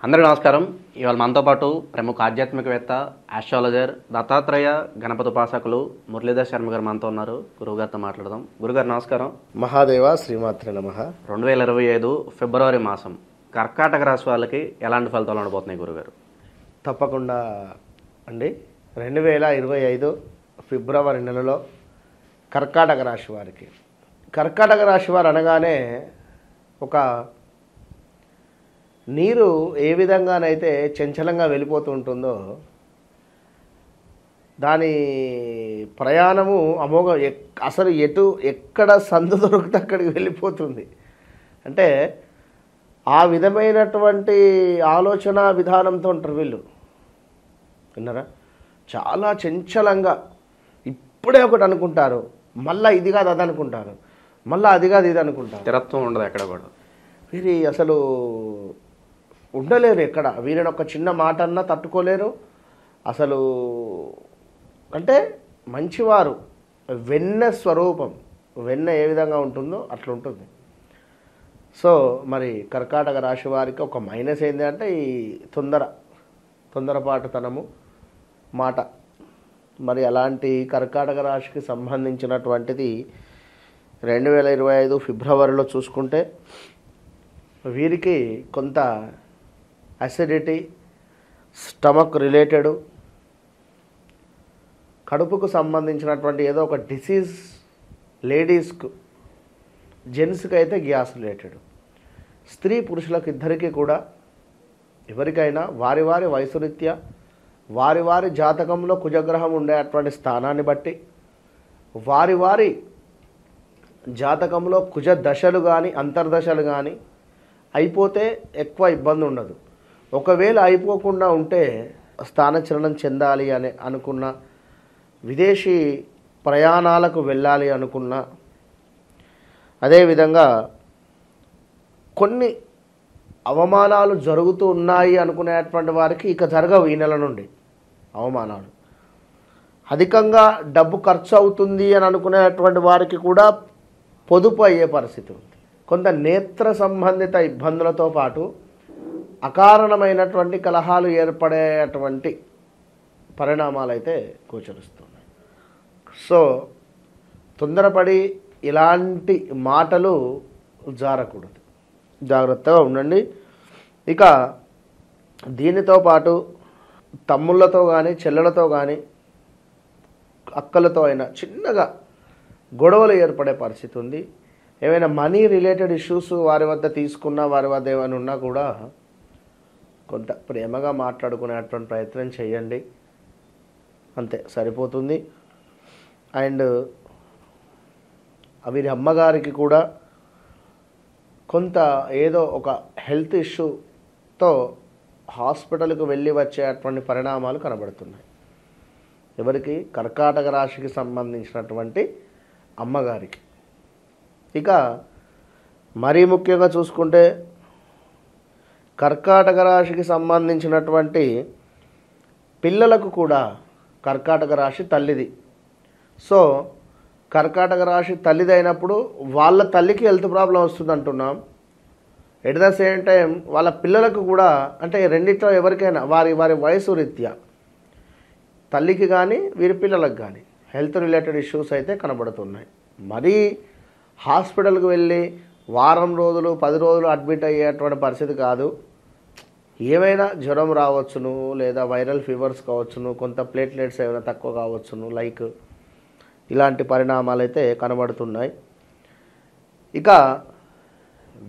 అందరికీ నమస్కారం. ఇవాళ మనతో పాటు ప్రముఖ ఆధ్యాత్మికవేత్త, ఆస్ట్రాలజర్, దత్తాత్రేయ గణపతి ఉపాసకులు మురళీధర్ శర్మ గారు మనతో ఉన్నారు. గురువుగారితో మాట్లాడదాం. గురుగారు నమస్కారం. మహాదేవ శ్రీమాత్రే నమః. 2025 ఫిబ్రవరి మాసం కర్కాటక రాశి వాళ్ళకి ఎలాంటి ఫలితాలు ఉండబోతున్నాయి గురుగారు? తప్పకుండా అండి. 2025 ఫిబ్రవరి నెలలో కర్కాటక రాశి వారికి, కర్కాటక రాశి వారు అనగానే ఒక నీరు ఏ విధంగానైతే చంచలంగా వెళ్ళిపోతూ ఉంటుందో దాని ప్రయాణము అమోఘం. అసలు ఎక్కడ సందు దొరికితే అక్కడికి వెళ్ళిపోతుంది. అంటే ఆ విధమైనటువంటి ఆలోచన విధానంతో ఉంటారు వీళ్ళు. విన్నారా? చాలా చంచలంగా ఇప్పుడే ఒకటి అనుకుంటారు, మళ్ళీ ఇది కాదు అది అనుకుంటారు, మళ్ళీ అది కాదు ఇది అనుకుంటారు. స్థిరత్వం ఉండదు ఎక్కడ కూడా. వీరి అసలు ఉండలేరు ఎక్కడ. వీరిని ఒక చిన్న మాట అన్నా తట్టుకోలేరు అసలు. అంటే మంచివారు, వెన్న స్వరూపం. వెన్న ఏ విధంగా ఉంటుందో అట్లా ఉంటుంది. సో మరి కర్కాటక రాశి వారికి ఒక మైనస్ ఏంటి అంటే ఈ తొందరపాటుతనము మాట. మరి అలాంటి కర్కాటక రాశికి సంబంధించినటువంటిది 2025 ఫిబ్రవరిలో చూసుకుంటే వీరికి కొంత అసిడిటీ, స్టమక్ రిలేటెడ్, కడుపుకు సంబంధించినటువంటి ఏదో ఒక డిసీజ్, లేడీస్కు, జెంట్స్కి అయితే గ్యాస్ రిలేటెడ్, స్త్రీ పురుషులకు ఇద్దరికీ కూడా ఎవరికైనా వారి వారి వయసు రీత్యా వారి వారి జాతకంలో కుజగ్రహం ఉండేటువంటి స్థానాన్ని బట్టి వారి వారి జాతకంలో కుజ దశలు కానీ అంతర్దశలు కానీ అయిపోతే ఎక్కువ ఇబ్బంది ఉండదు. ఒకవేళ అయిపోకుండా ఉంటే స్థానచలనం చెందాలి అని అనుకున్న, విదేశీ ప్రయాణాలకు వెళ్ళాలి అనుకున్న, అదేవిధంగా కొన్ని అవమానాలు జరుగుతూ ఉన్నాయి అనుకునేటువంటి వారికి ఇక జరగవు. ఈ నెల నుండి అవమానాలు అధికంగా డబ్బు ఖర్చు అవుతుంది అని అనుకునేటువంటి వారికి కూడా పొదుపు అయ్యే పరిస్థితి ఉంది. కొంత నేత్ర సంబంధిత ఇబ్బందులతో పాటు అకారణమైనటువంటి కలహాలు ఏర్పడేటువంటి పరిణామాలు అయితే గోచరిస్తున్నాయి. సో తొందరపడి ఇలాంటి మాటలు జారకూడదు, జాగ్రత్తగా ఉండండి. ఇక దీనితో పాటు తమ్ముళ్ళతో కానీ చెల్లెలతో కానీ అక్కలతో అయినా చిన్నగా గొడవలు ఏర్పడే పరిస్థితి ఉంది. ఏమైనా మనీ రిలేటెడ్ ఇష్యూస్ వారి వద్ద తీసుకున్నా, వారి వద్ద ఏమైనా ఉన్నా కూడా కొంత ప్రేమగా మాట్లాడుకునేటువంటి ప్రయత్నం చేయండి, అంతే సరిపోతుంది. అండ్ వీరి అమ్మగారికి కూడా కొంత ఏదో ఒక హెల్త్ ఇష్యూతో హాస్పిటల్కు వెళ్ళి వచ్చేటువంటి పరిణామాలు కనబడుతున్నాయి. ఎవరికి? కర్కాటక రాశికి సంబంధించినటువంటి అమ్మగారికి. ఇక మరీ ముఖ్యంగా చూసుకుంటే కర్కాటక రాశికి సంబంధించినటువంటి పిల్లలకు కూడా, కర్కాటక రాశి తల్లిది. సో కర్కాటక రాశి తల్లిది అయినప్పుడు వాళ్ళ తల్లికి హెల్త్ ప్రాబ్లం వస్తుంది అంటున్నాం. ఎట్ ద సేమ్ టైం వాళ్ళ పిల్లలకు కూడా, అంటే రెండిట్లో ఎవరికైనా వారి వారి వయసు రీత్యా తల్లికి కానీ వీరి పిల్లలకు కానీ హెల్త్ రిలేటెడ్ ఇష్యూస్ అయితే కనబడుతున్నాయి. మరీ హాస్పిటల్కి వెళ్ళి వారం రోజులు 10 రోజులు అడ్మిట్ అయ్యేటువంటి పరిస్థితి కాదు. ఏమైనా జ్వరం రావచ్చును, లేదా వైరల్ ఫీవర్స్ కావచ్చును, కొంత ప్లేట్లెట్స్ ఏమైనా తక్కువ కావచ్చును, లైక్ ఇలాంటి పరిణామాలు అయితే కనబడుతున్నాయి. ఇక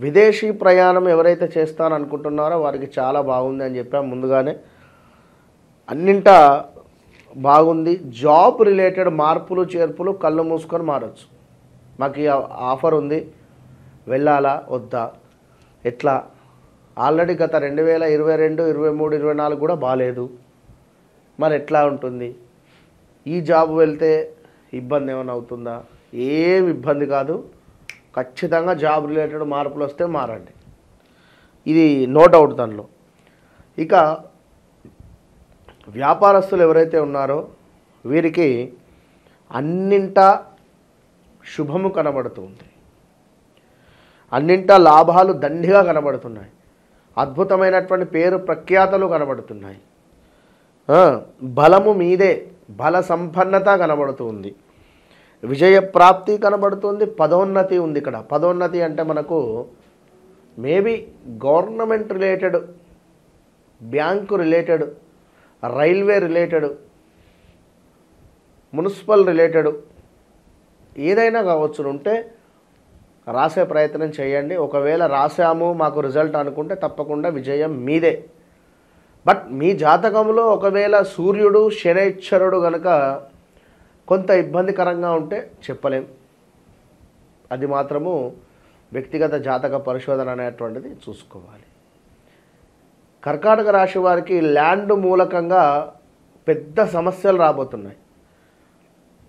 విదేశీ ప్రయాణం ఎవరైతే చేస్తారనుకుంటున్నారో వారికి చాలా బాగుంది అని చెప్పాము ముందుగానే. అన్నింటా బాగుంది. జాబ్ రిలేటెడ్ మార్పులు చేర్పులు కళ్ళు మూసుకొని మారచ్చు. మాకు ఈ ఆఫర్ ఉంది, వెళ్ళాలా వద్దా, ఎట్లా? ఆల్రెడీ గత 2022, 23, 24 కూడా బాగాలేదు, మరి ఎట్లా ఉంటుంది? ఈ జాబ్ వెళ్తే ఇబ్బంది ఏమైనా అవుతుందా? ఏం ఇబ్బంది కాదు. ఖచ్చితంగా జాబ్ రిలేటెడ్ మార్పులు వస్తే మారండి, ఇది నో డౌట్ దానిలో. ఇక వ్యాపారస్తులు ఎవరైతే ఉన్నారో వీరికి అన్నింటా శుభము కనబడుతుంది, అన్నింటా లాభాలు దండిగా కనబడుతున్నాయి. అద్భుతమైనటువంటి పేరు ప్రఖ్యాతలు కనబడుతున్నాయి. బలము మీదే, బల సంపన్నత కనబడుతుంది, విజయ ప్రాప్తి కనబడుతుంది, పదోన్నతి ఉంది. ఇక్కడ పదోన్నతి అంటే మనకు maybe government related, bank related, railway related, municipal related ఏదైనా కావచ్చు. ఉంటే రాసే ప్రయత్నం చేయండి. ఒకవేళ రాసాము మాకు రిజల్ట్ అనుకుంటే తప్పకుండా విజయం మీదే. బట్ మీ జాతకంలో ఒకవేళ సూర్యుడు శనైశ్వరుడు కనుక కొంత ఇబ్బందికరంగా ఉంటే చెప్పలేం. అది మాత్రము వ్యక్తిగత జాతక పరిశోధన అనేటువంటిది చూసుకోవాలి. కర్కాటక రాశి వారికి ల్యాండ్ మూలకంగా పెద్ద సమస్యలు రాబోతున్నాయి.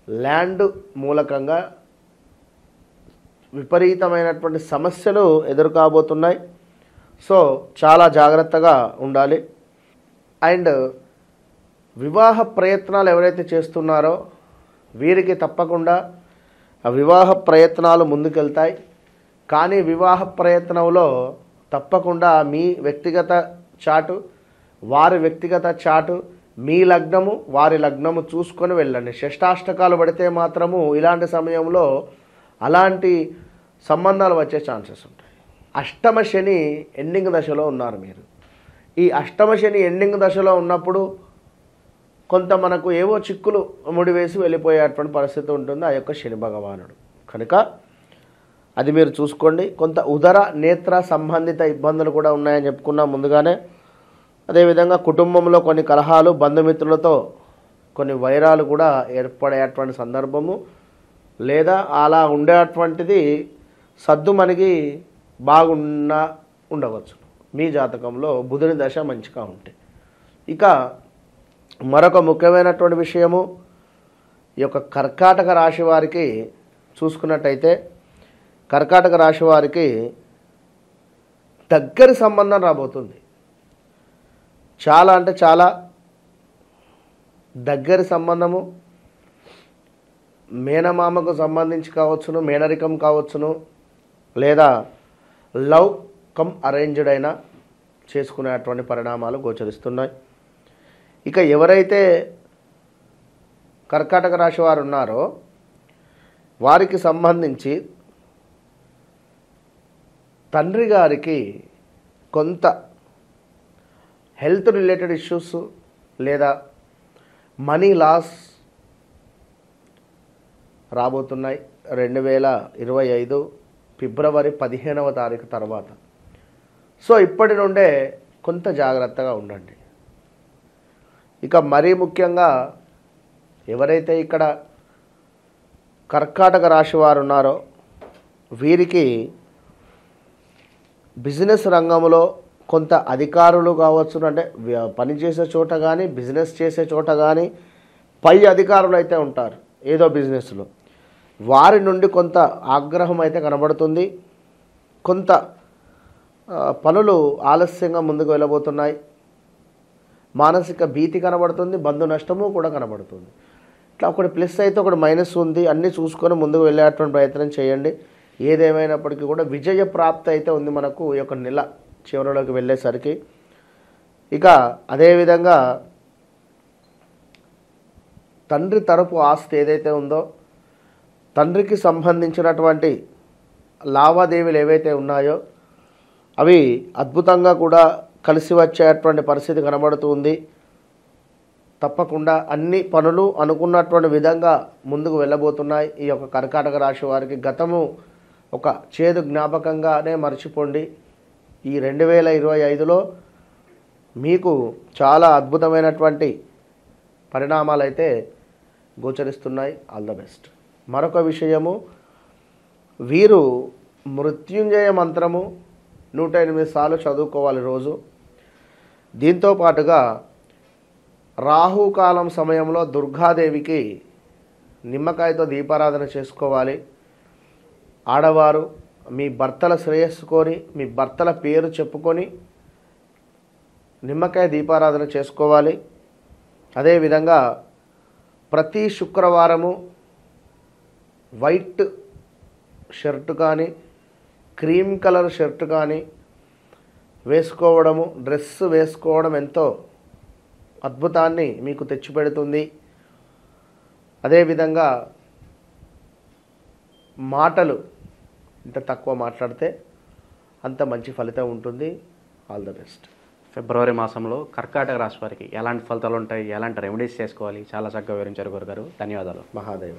ల్యాండ్ మూలకంగా విపరీతమైనటువంటి సమస్యలు ఎదుర్కోబోతున్నాయి. సో చాలా జాగ్రత్తగా ఉండాలి. అండ్ వివాహ ప్రయత్నాలు ఎవరైతే చేస్తున్నారో వీరికి తప్పకుండా ఆ వివాహ ప్రయత్నాలు ముందుకెళ్తాయి. కానీ వివాహ ప్రయత్నంలో తప్పకుండా మీ వ్యక్తిగత చాటు, వారి వ్యక్తిగత చాటు, మీ లగ్నము వారి లగ్నము చూసుకొని వెళ్ళండి. షష్టాష్టకాలు పడితే మాత్రము ఇలాంటి సమయంలో అలాంటి సంబంధాలు వచ్చే ఛాన్సెస్ ఉంటాయి. అష్టమ శని ఎండింగ్ దశలో ఉన్నారు మీరు. ఈ అష్టమ శని ఎండింగ్ దశలో ఉన్నప్పుడు కొంత మనకు ఏవో చిక్కులు ముడివేసి వెళ్ళిపోయేటువంటి పరిస్థితి ఉంటుంది ఆ యొక్క శని భగవానుడు. కనుక అది మీరు చూసుకోండి. కొంత ఉదర నేత్ర సంబంధిత ఇబ్బందులు కూడా ఉన్నాయని చెప్పుకున్నాం ముందుగానే. అదేవిధంగా కుటుంబంలో కొన్ని కలహాలు, బంధుమిత్రులతో కొన్ని వైరాలు కూడా ఏర్పడేటువంటి సందర్భము, లేదా అలా ఉండేటువంటిది సద్దు మనకి ఉండవచ్చు మీ జాతకంలో బుధుని దశ మంచిగా ఉంటే. ఇక మరొక ముఖ్యమైనటువంటి విషయము, ఈ యొక్క కర్కాటక రాశి వారికి చూసుకున్నట్టయితే కర్కాటక రాశి వారికి దగ్గరి సంబంధం రాబోతుంది. చాలా అంటే చాలా దగ్గరి సంబంధము, మేనమామకు సంబంధించి కావచ్చును, మేనరికం కావచ్చును, లేదా లవ్ కమ్ అరేంజ్డ్ అయినా చేసుకునేటువంటి పరిణామాలు గోచరిస్తున్నాయి. ఇక ఎవరైతే కర్కాటక రాశి వారు ఉన్నారో వారికి సంబంధించి తండ్రి గారికి కొంత హెల్త్ రిలేటెడ్ ఇష్యూస్ లేదా మనీ లాస్ రాబోతున్నాయి 2025 ఫిబ్రవరి 15వ తారీఖు తర్వాత. సో ఇప్పటి నుండే కొంత జాగ్రత్తగా ఉండండి. ఇక మరీ ముఖ్యంగా ఎవరైతే ఇక్కడ కర్కాటక రాశి వారు ఉన్నారో వీరికి బిజినెస్ రంగంలో కొంత అధికారులు కావచ్చు, అంటే పనిచేసే చోట కానీ బిజినెస్ చేసే చోట కానీ పై అధికారులు అయితే ఉంటారు ఏదో బిజినెస్లో, వారి నుండి కొంత ఆగ్రహం అయితే కనబడుతుంది. కొంత పనులు ఆలస్యంగా ముందుకు వెళ్ళబోతున్నాయి. మానసిక భీతి కనబడుతుంది, బంధు నష్టము కూడా కనబడుతుంది. ఇట్లా ఒకటి ప్లస్ అయితే ఒకటి మైనస్ ఉంది. అన్నీ చూసుకొని ముందుకు వెళ్ళేటువంటి ప్రయత్నం చేయండి. ఏదేమైనప్పటికీ కూడా విజయ ప్రాప్తి అయితే ఉంది మనకు ఈ యొక్క నెల చివరిలోకి వెళ్ళేసరికి. ఇక అదేవిధంగా తండ్రి తరపు ఆస్తి ఏదైతే ఉందో, తండ్రికి సంబంధించినటువంటి లావాదేవీలు ఏవైతే ఉన్నాయో అవి అద్భుతంగా కూడా కలిసి వచ్చేటువంటి పరిస్థితి కనబడుతుంది. తప్పకుండా అన్ని పనులు అనుకున్నటువంటి విధంగా ముందుకు వెళ్ళబోతున్నాయి. ఈ యొక్క కర్కాటక రాశి వారికి గతము ఒక చేదు జ్ఞాపకంగానే మర్చిపోండి. ఈ 2025లో మీకు చాలా అద్భుతమైనటువంటి పరిణామాలు అయితే గోచరిస్తున్నాయి. All the best. మరొక విషయము, వీరు మృత్యుంజయ మంత్రము 108 సార్లు చదువుకోవాలి రోజు. దీంతో పాటుగా రాహుకాలం సమయంలో దుర్గాదేవికి నిమ్మకాయతో దీపారాధన చేసుకోవాలి. ఆడవారు మీ భర్తల శ్రేయస్సు కోరి మీ భర్తల పేరు చెప్పుకొని నిమ్మకాయ దీపారాధన చేసుకోవాలి. అదేవిధంగా ప్రతి శుక్రవారము వైట్ షర్టు కానీ క్రీమ్ కలర్ షర్టు కానీ వేసుకోవడము, డ్రెస్ వేసుకోవడం ఎంతో అద్భుతాన్ని మీకు తెచ్చిపెడుతుంది. అదేవిధంగా మాటలు ఇంత తక్కువ మాట్లాడితే అంత మంచి ఫలితం ఉంటుంది. All the best. ఫిబ్రవరి మాసంలో కర్కాటక రాశి వారికి ఎలాంటి ఫలితాలు ఉంటాయి, ఎలాంటి రెమెడీస్ చేసుకోవాలి, చాలా చక్కగా వివరించారు గురుగారు. ధన్యవాదాలు. మహాదేవ.